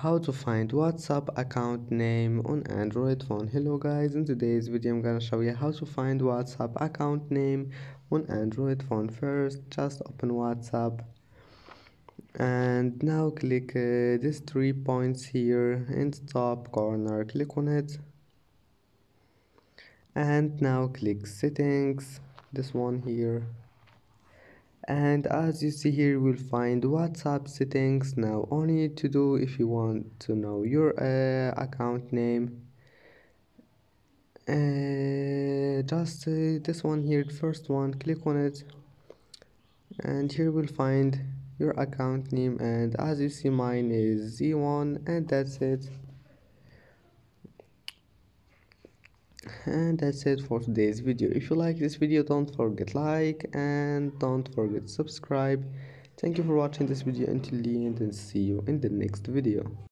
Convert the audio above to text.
How to find WhatsApp account name on Android phone. Hello guys, in today's video I'm gonna show you how to find WhatsApp account name on Android phone. First, just open WhatsApp and now click these 3 points here in the top corner. Click on it and now click settings, this one here, and as you see here you will find WhatsApp settings. Now all you need to do, if you want to know your account name, just this one here, the first one, click on it and here we'll find your account name, and as you see mine is Z1, and that's it for today's video. If you like this video, don't forget like and don't forget subscribe. Thank you for watching this video until the end, and see you in the next video.